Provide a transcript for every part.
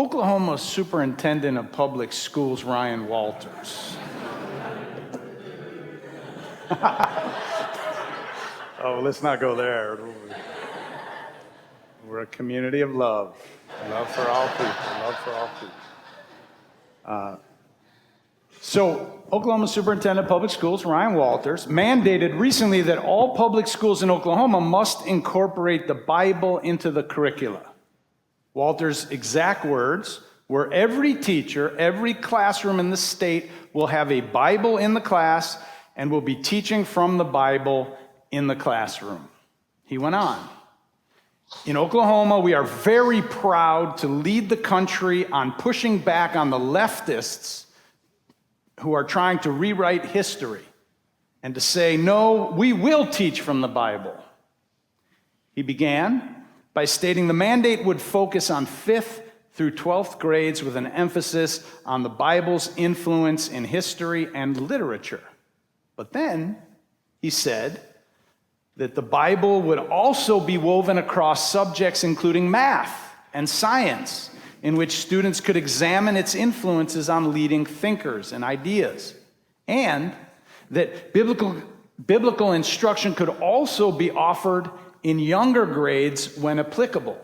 Oklahoma superintendent of public schools, Ryan Walters. Oh, let's not go there. We're a community of love. Love for all people. Love for all people. So, Oklahoma Superintendent of Public Schools, Ryan Walters, mandated recently that all public schools in Oklahoma must incorporate the Bible into the curricula. Walters' exact words were, every teacher, every classroom in the state will have a Bible in the class and will be teaching from the Bible in the classroom. He went on. In Oklahoma, we are very proud to lead the country on pushing back on the leftists who are trying to rewrite history and to say, no, we will teach from the Bible. He began by stating the mandate would focus on 5th through 12th grades with an emphasis on the Bible's influence in history and literature. But then he said that the Bible would also be woven across subjects including math and science, in which students could examine its influences on leading thinkers and ideas, and that biblical instruction could also be offered in younger grades when applicable.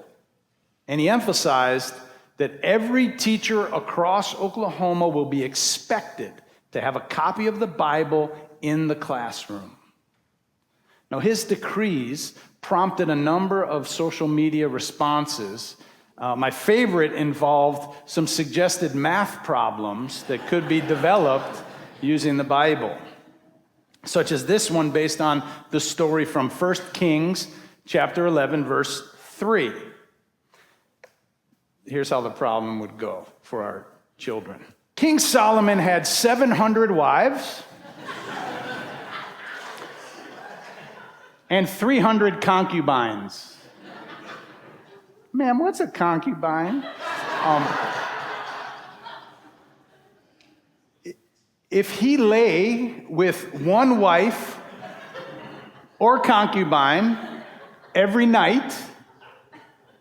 And he emphasized that every teacher across Oklahoma will be expected to have a copy of the Bible in the classroom. Now, his decrees prompted a number of social media responses. My favorite involved some suggested math problems that could be developed using the Bible, such as this one based on the story from 1 Kings chapter 11, verse 3. Here's how the problem would go for our children. King Solomon had 700 wives and 300 concubines. Ma'am, what's a concubine? If he lay with one wife or concubine every night,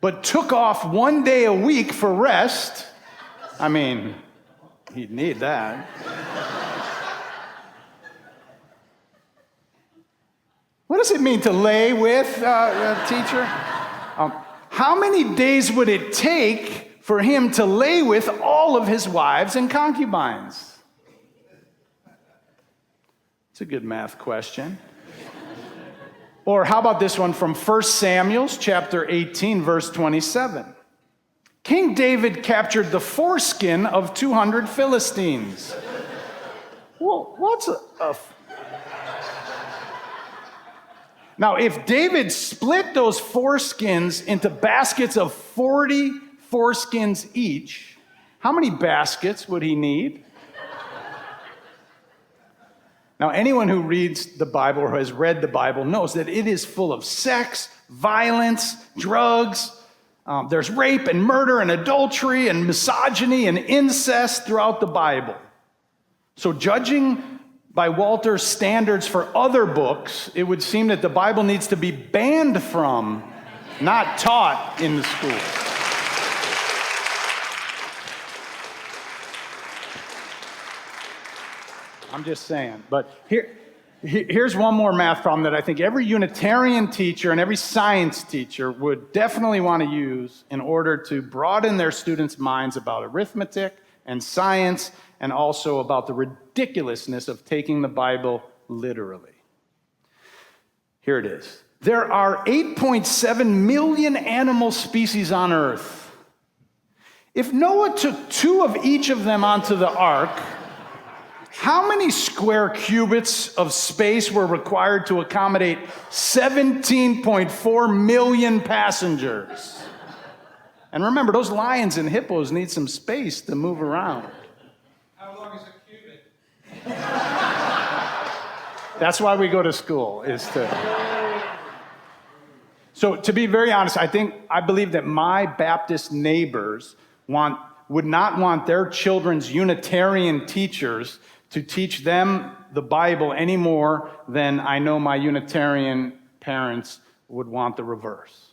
but took off one day a week for rest, I mean, he'd need that. What does it mean to lay with, teacher? How many days would it take for him to lay with all of his wives and concubines? It's a good math question. Or how about this one from 1 Samuel chapter 18, verse 27. King David captured the foreskin of 200 Philistines. Well, what's a Now, if David split those foreskins into baskets of 40 foreskins each, how many baskets would he need? Now, anyone who reads the Bible or has read the Bible knows that it is full of sex, violence, drugs. There's rape and murder and adultery and misogyny and incest throughout the Bible. So judging by Walter's standards for other books, it would seem that the Bible needs to be banned from, not taught in the schools. I'm just saying. But here's one more math problem that I think every Unitarian teacher and every science teacher would definitely want to use in order to broaden their students' minds about arithmetic and science, and also about the ridiculousness of taking the Bible literally. Here it is. There are 8.7 million animal species on Earth. If Noah took 2 of each of them onto the ark, how many square cubits of space were required to accommodate 17.4 million passengers? And remember, those lions and hippos need some space to move around. How long is a cubit? That's why we go to school, is to... So to be very honest, I believe that my Baptist neighbors would not want their children's Unitarian teachers to teach them the Bible any more than I know my Unitarian parents would want the reverse.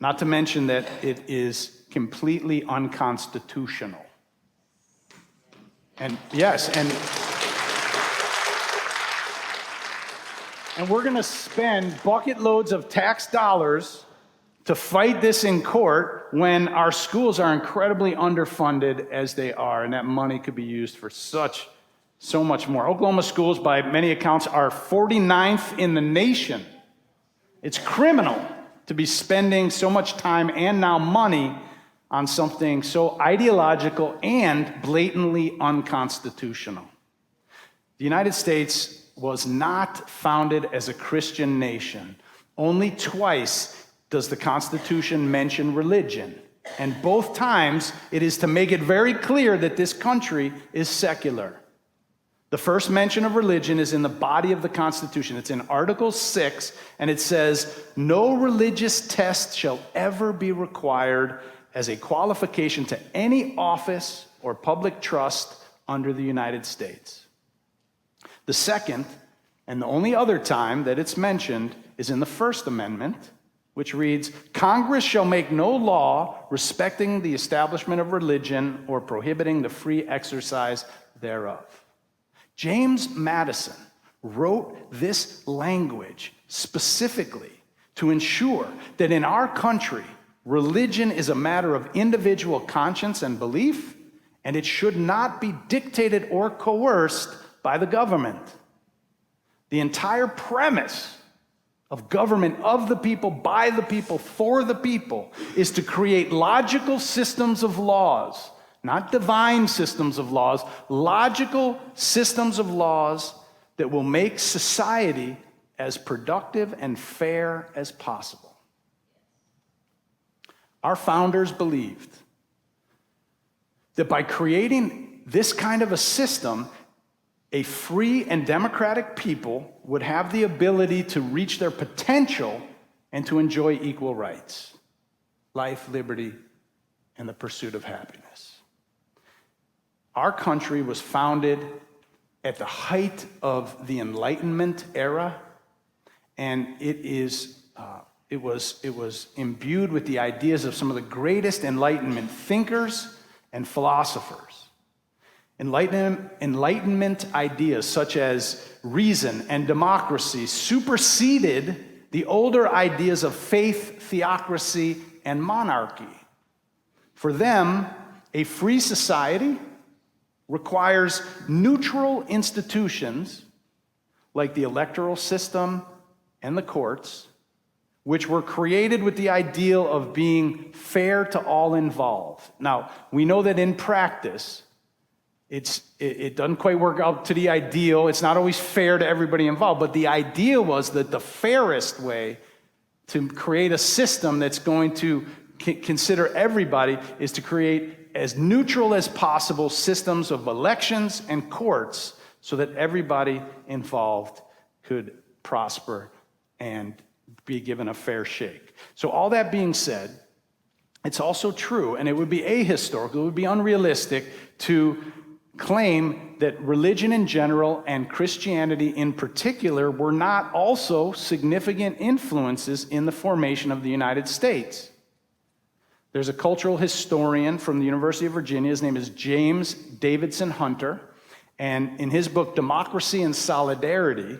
Not to mention that it is completely unconstitutional. And yes, and we're going to spend bucket loads of tax dollars to fight this in court when our schools are incredibly underfunded as they are, and that money could be used for so much more. Oklahoma schools, by many accounts, are 49th in the nation. It's criminal to be spending so much time and now money on something so ideological and blatantly unconstitutional. The United States was not founded as a Christian nation. Only twice does the Constitution mention religion, and both times it is to make it very clear that this country is secular. The first mention of religion is in the body of the Constitution. It's in Article 6, and it says, "No religious test shall ever be required as a qualification to any office or public trust under the United States." The second, and the only other time that it's mentioned, is in the First Amendment, which reads, "Congress shall make no law respecting the establishment of religion or prohibiting the free exercise thereof." James Madison wrote this language specifically to ensure that in our country, religion is a matter of individual conscience and belief, and it should not be dictated or coerced by the government. The entire premise of government of the people, by the people, for the people, is to create logical systems of laws, not divine systems of laws, logical systems of laws that will make society as productive and fair as possible. Our founders believed that by creating this kind of a system, a free and democratic people would have the ability to reach their potential and to enjoy equal rights, life, liberty, and the pursuit of happiness. Our country was founded at the height of the Enlightenment era, and it was imbued with the ideas of some of the greatest Enlightenment thinkers and philosophers. Enlightenment ideas such as reason and democracy superseded the older ideas of faith, theocracy, and monarchy. For them, a free society requires neutral institutions like the electoral system and the courts, which were created with the ideal of being fair to all involved. Now, we know that in practice, it doesn't quite work out to the ideal. It's not always fair to everybody involved, but the ideal was that the fairest way to create a system that's going to consider everybody is to create as neutral as possible systems of elections and courts so that everybody involved could prosper and be given a fair shake. So all that being said, it's also true, and it would be ahistorical, it would be unrealistic to claim that religion in general and Christianity in particular were not also significant influences in the formation of the United States. There's a cultural historian from the University of Virginia. His name is James Davidson Hunter. And in his book, Democracy and Solidarity,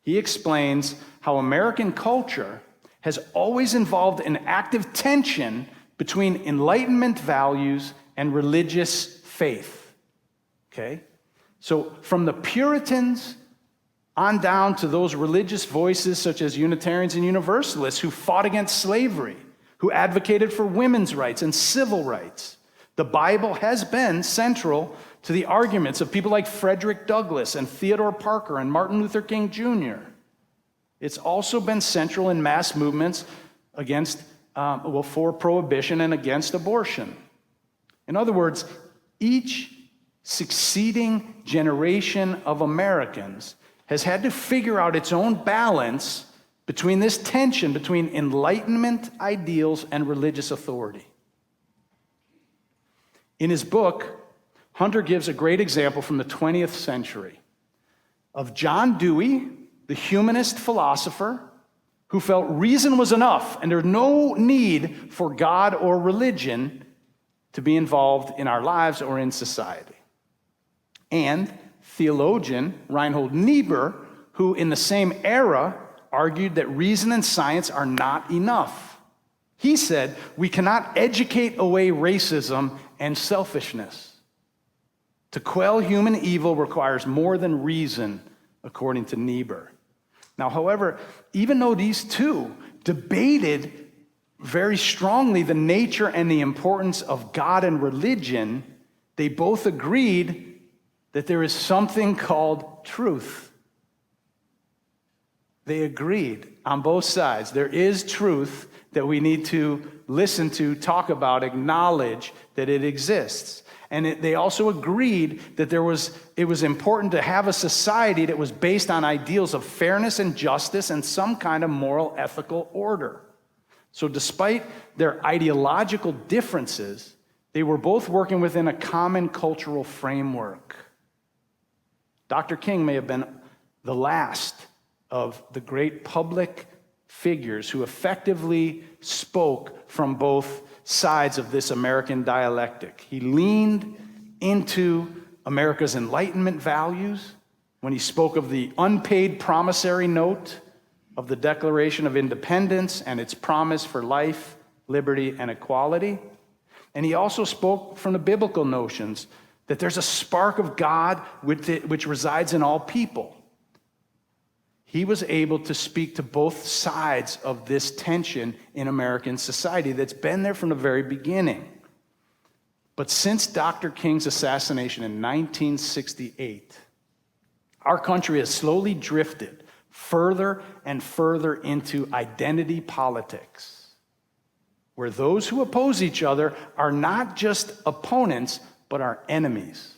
he explains how American culture has always involved an active tension between Enlightenment values and religious faith. Okay? So from the Puritans on down to those religious voices such as Unitarians and Universalists who fought against slavery, who advocated for women's rights and civil rights, the Bible has been central to the arguments of people like Frederick Douglass and Theodore Parker and Martin Luther King Jr. It's also been central in mass movements against, for prohibition and against abortion. In other words, each succeeding generation of Americans has had to figure out its own balance between this tension between Enlightenment ideals and religious authority. In his book, Hunter gives a great example from the 20th century of John Dewey, the humanist philosopher, who felt reason was enough and there's no need for God or religion to be involved in our lives or in society. And theologian Reinhold Niebuhr, who in the same era argued that reason and science are not enough. He said, we cannot educate away racism and selfishness. To quell human evil requires more than reason, according to Niebuhr. Now, however, even though these two debated very strongly the nature and the importance of God and religion, they both agreed that there is something called truth. They agreed on both sides. There is truth that we need to listen to, talk about, acknowledge that it exists. And they also agreed that it was important to have a society that was based on ideals of fairness and justice and some kind of moral, ethical order. So despite their ideological differences, they were both working within a common cultural framework. Dr. King may have been the last of the great public figures who effectively spoke from both sides of this American dialectic. He leaned into America's Enlightenment values when he spoke of the unpaid promissory note of the Declaration of Independence and its promise for life, liberty, and equality. And he also spoke from the biblical notions that there's a spark of God which resides in all people. He was able to speak to both sides of this tension in American society that's been there from the very beginning. But since Dr. King's assassination in 1968, our country has slowly drifted further and further into identity politics, where those who oppose each other are not just opponents, but are enemies.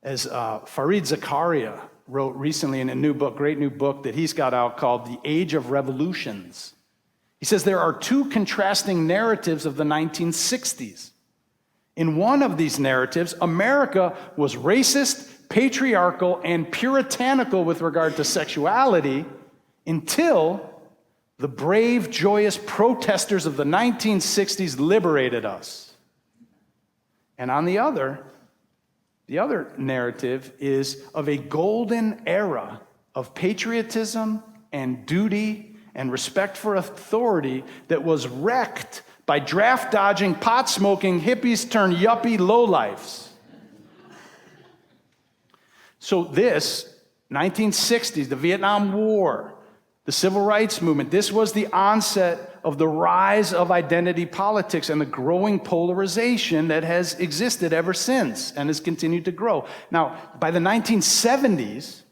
As Fareed Zakaria wrote recently in a new book, great new book that he's got out called The Age of Revolutions. He says there are two contrasting narratives of the 1960s. In one of these narratives, America was racist, patriarchal, and puritanical with regard to sexuality until the brave, joyous protesters of the 1960s liberated us. And on the other narrative is of a golden era of patriotism and duty and respect for authority that was wrecked by draft-dodging, pot-smoking, hippies turned yuppie lowlifes. So this, 1960s, the Vietnam War, the Civil Rights Movement, this was the onset of the rise of identity politics and the growing polarization that has existed ever since and has continued to grow. Now, by the 1970s,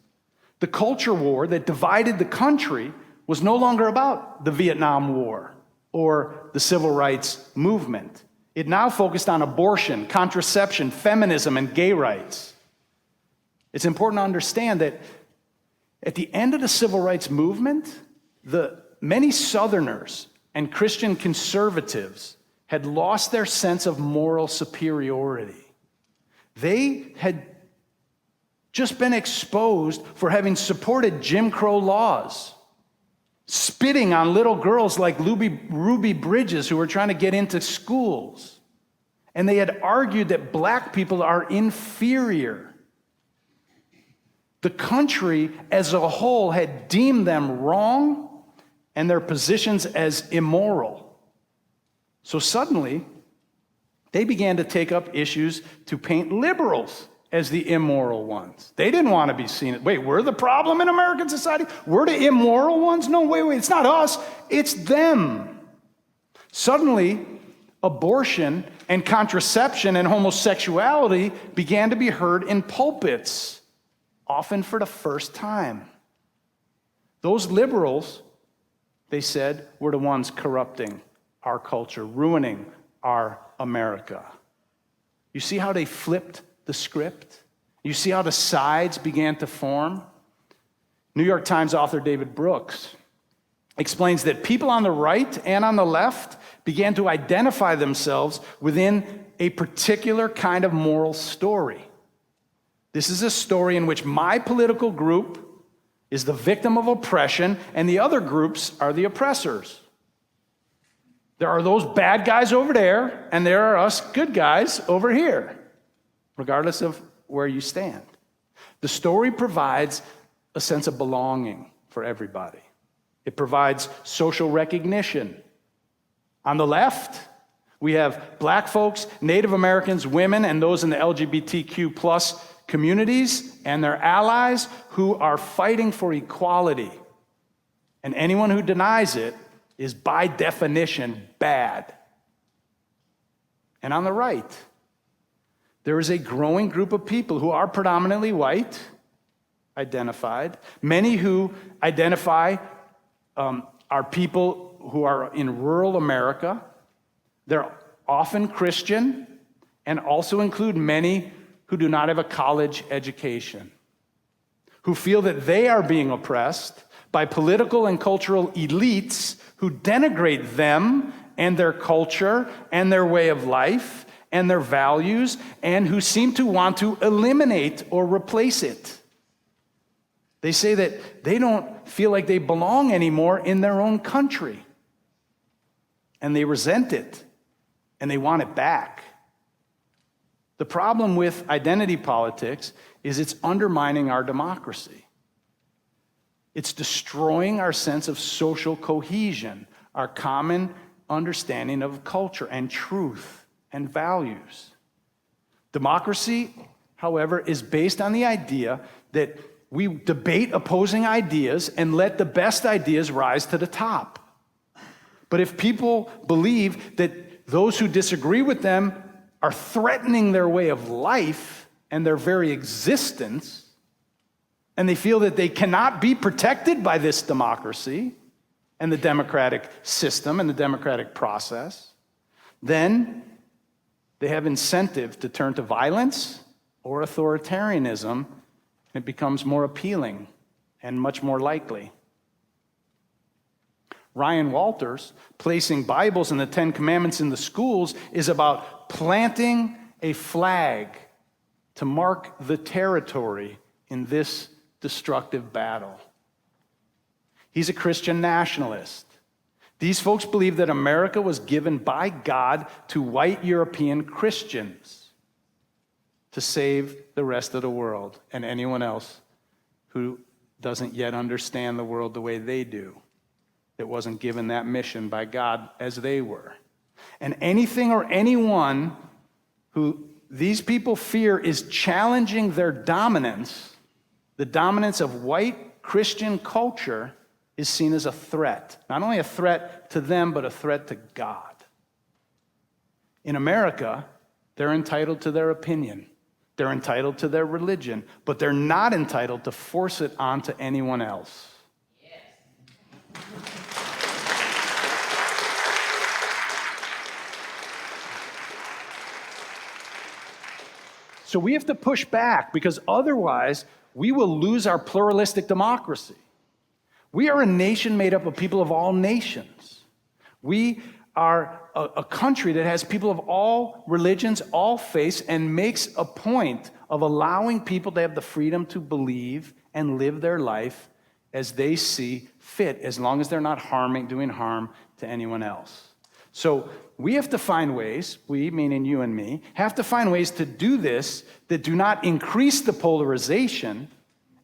the culture war that divided the country was no longer about the Vietnam War or the Civil Rights Movement. It now focused on abortion, contraception, feminism, and gay rights. It's important to understand that at the end of the Civil Rights Movement, many Southerners and Christian conservatives had lost their sense of moral superiority. They had just been exposed for having supported Jim Crow laws, spitting on little girls like Ruby Bridges who were trying to get into schools. And they had argued that black people are inferior. The country as a whole had deemed them wrong and their positions as immoral. So suddenly, they began to take up issues to paint liberals as the immoral ones. They didn't want to be seen. Wait, we're the problem in American society? We're the immoral ones? No, wait, it's not us, it's them. Suddenly, abortion and contraception and homosexuality began to be heard in pulpits, often for the first time. Those liberals, they said, were the ones corrupting our culture, ruining our America. You see how they flipped the script? You see how the sides began to form? New York Times author David Brooks explains that people on the right and on the left began to identify themselves within a particular kind of moral story. This is a story in which my political group is the victim of oppression and the other groups are the oppressors. There are those bad guys over there, and there are us good guys over here, regardless of where you stand. The story provides a sense of belonging for everybody. It provides social recognition. On the left, we have black folks, Native Americans, women, and those in the LGBTQ plus communities and their allies who are fighting for equality. And anyone who denies it is by definition bad. And on the right, there is a growing group of people who are predominantly white, identified. Many who identify are people who are in rural America. They're often Christian and also include many who do not have a college education, who feel that they are being oppressed by political and cultural elites who denigrate them and their culture and their way of life and their values, and who seem to want to eliminate or replace it. They say that they don't feel like they belong anymore in their own country, and they resent it, and they want it back. The problem with identity politics is it's undermining our democracy. It's destroying our sense of social cohesion, our common understanding of culture and truth and values. Democracy, however, is based on the idea that we debate opposing ideas and let the best ideas rise to the top. But if people believe that those who disagree with them are threatening their way of life and their very existence, and they feel that they cannot be protected by this democracy and the democratic system and the democratic process, then they have incentive to turn to violence or authoritarianism, and it becomes more appealing and much more likely. Ryan Walters, placing Bibles and the Ten Commandments in the schools, is about planting a flag to mark the territory in this destructive battle. He's a Christian nationalist. These folks believe that America was given by God to white European Christians to save the rest of the world and anyone else who doesn't yet understand the world the way they do. It wasn't given that mission by God as they were. And anything or anyone who these people fear is challenging their dominance, the dominance of white Christian culture, is seen as a threat. Not only a threat to them, but a threat to God. In America, they're entitled to their opinion. They're entitled to their religion, but they're not entitled to force it onto anyone else. So we have to push back, because otherwise we will lose our pluralistic democracy. We are a nation made up of people of all nations. We are a country that has people of all religions, all faiths, and makes a point of allowing people to have the freedom to believe and live their life as they see fit, as long as they're not doing harm to anyone else. So we have to find ways, we, meaning you and me, have to find ways to do this that do not increase the polarization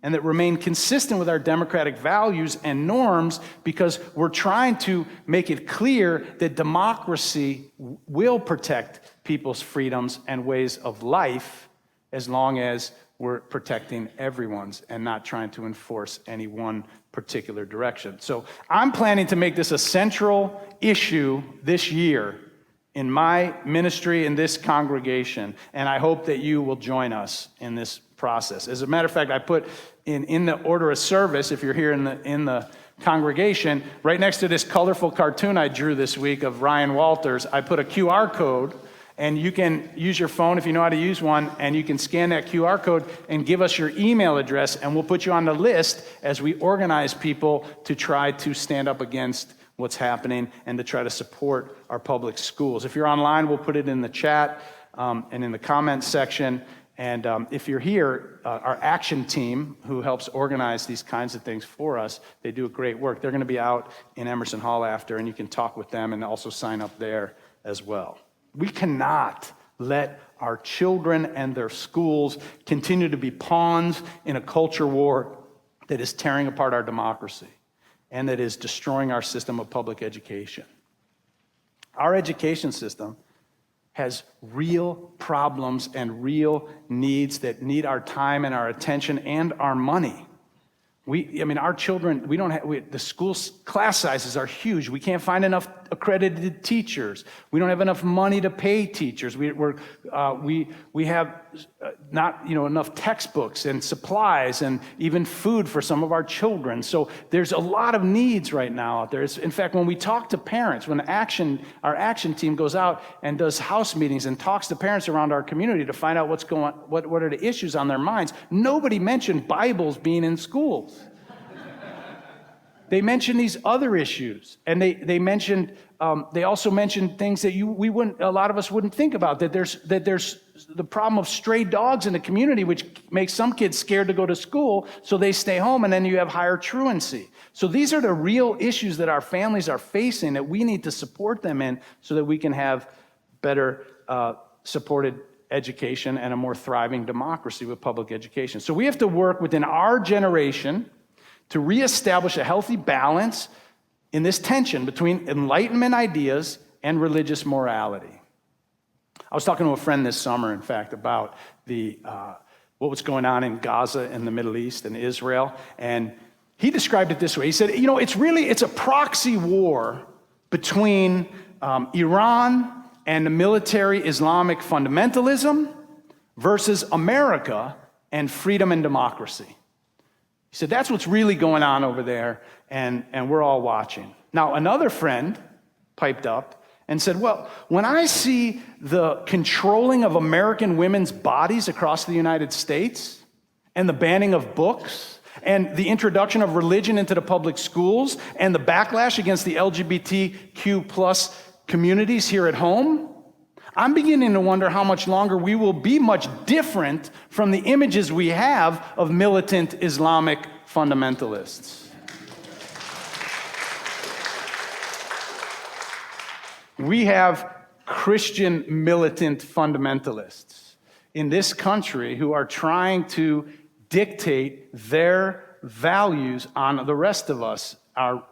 and that remain consistent with our democratic values and norms, because we're trying to make it clear that democracy will protect people's freedoms and ways of life as long as we're protecting everyone's and not trying to enforce any one particular direction. So I'm planning to make this a central issue this year in my ministry in this congregation, and I hope that you will join us in this process. As a matter of fact, I put in the order of service, if you're here in the congregation, right next to this colorful cartoon I drew this week of Ryan Walters, I put a QR code, and you can use your phone if you know how to use one, and you can scan that QR code and give us your email address, and we'll put you on the list as we organize people to try to stand up against what's happening and to try to support our public schools. If you're online, we'll put it in the chat and in the comments section. And if you're here, our action team, who helps organize these kinds of things for us, they do a great work. They're going to be out in Emerson Hall after, and you can talk with them and also sign up there as well. We cannot let our children and their schools continue to be pawns in a culture war that is tearing apart our democracy and that is destroying our system of public education. Our education system has real problems and real needs that need our time and our attention and our money. Our children, the school class sizes are huge. We can't find enough accredited teachers. We don't have enough money to pay teachers. We have not enough textbooks and supplies and even food for some of our children. So there's a lot of needs right now out there. In fact, when we talk to parents, when our action team goes out and does house meetings and talks to parents around our community to find out what are the issues on their minds, nobody mentioned Bibles being in schools. They mentioned these other issues, and they also mentioned things that a lot of us wouldn't think about. That there's the problem of stray dogs in the community, which makes some kids scared to go to school, so they stay home, and then you have higher truancy. So these are the real issues that our families are facing that we need to support them in, so that we can have better supported education and a more thriving democracy with public education. So we have to work within our generation to reestablish a healthy balance in this tension between Enlightenment ideas and religious morality. I was talking to a friend this summer, in fact, about what was going on in Gaza and the Middle East and Israel, and he described it this way. He said, it's a proxy war between Iran and the military Islamic fundamentalism versus America and freedom and democracy. He said, that's what's really going on over there, and we're all watching. Now, another friend piped up and said, well, when I see the controlling of American women's bodies across the United States and the banning of books and the introduction of religion into the public schools and the backlash against the LGBTQ plus communities here at home, I'm beginning to wonder how much longer we will be much different from the images we have of militant Islamic fundamentalists. We have Christian militant fundamentalists in this country who are trying to dictate their values on the rest of us, our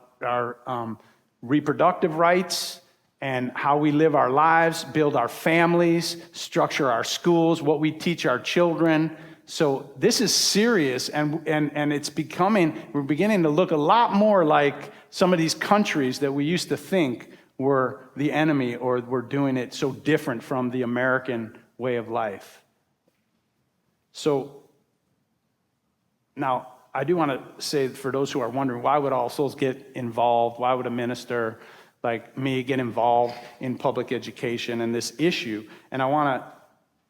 reproductive rights, and how we live our lives, build our families, structure our schools, what we teach our children. So this is serious, and we're beginning to look a lot more like some of these countries that we used to think were the enemy or were doing it so different from the American way of life. So now, I do want to say, for those who are wondering, why would All Souls get involved? Why would a minister like me get involved in public education and this issue? And I want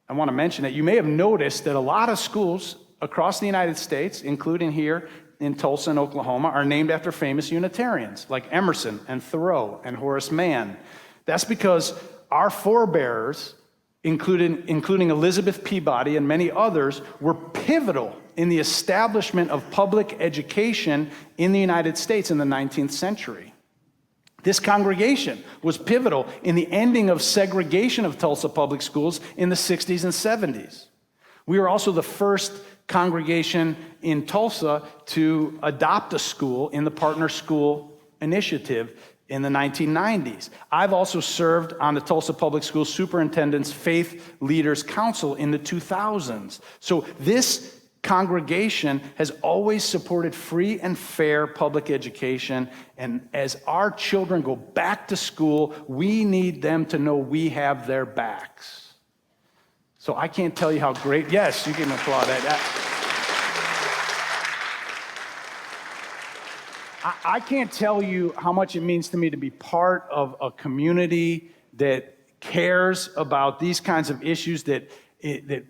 to mention that you may have noticed that a lot of schools across the United States, including here in Tulsa and Oklahoma, are named after famous Unitarians like Emerson and Thoreau and Horace Mann. That's because our forebears, including Elizabeth Peabody and many others, were pivotal in the establishment of public education in the United States in the 19th century. This congregation was pivotal in the ending of segregation of Tulsa public schools in the 60s and 70s. We were also the first congregation in Tulsa to adopt a school in the Partner School Initiative in the 1990s. I've also served on the Tulsa Public School Superintendent's Faith Leaders Council in the 2000s. So this congregation has always supported free and fair public education, and as our children go back to school, we need them to know we have their backs. So I can't tell you how great, yes, you can applaud that. I can't tell you how much it means to me to be part of a community that cares about these kinds of issues, that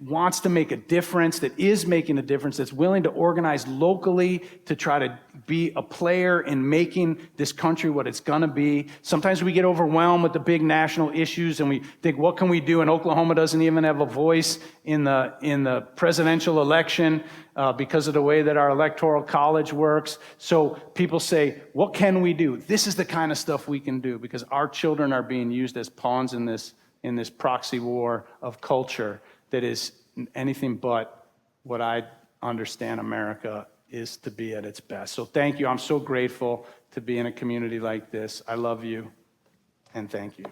wants to make a difference, that is making a difference, that's willing to organize locally to try to be a player in making this country what it's going to be. Sometimes we get overwhelmed with the big national issues and we think, what can we do? And Oklahoma doesn't even have a voice in the presidential election because of the way that our electoral college works. So people say, what can we do? This is the kind of stuff we can do because our children are being used as pawns in this proxy war of culture that is anything but what I understand America is to be at its best. So thank you. I'm so grateful to be in a community like this. I love you, and thank you.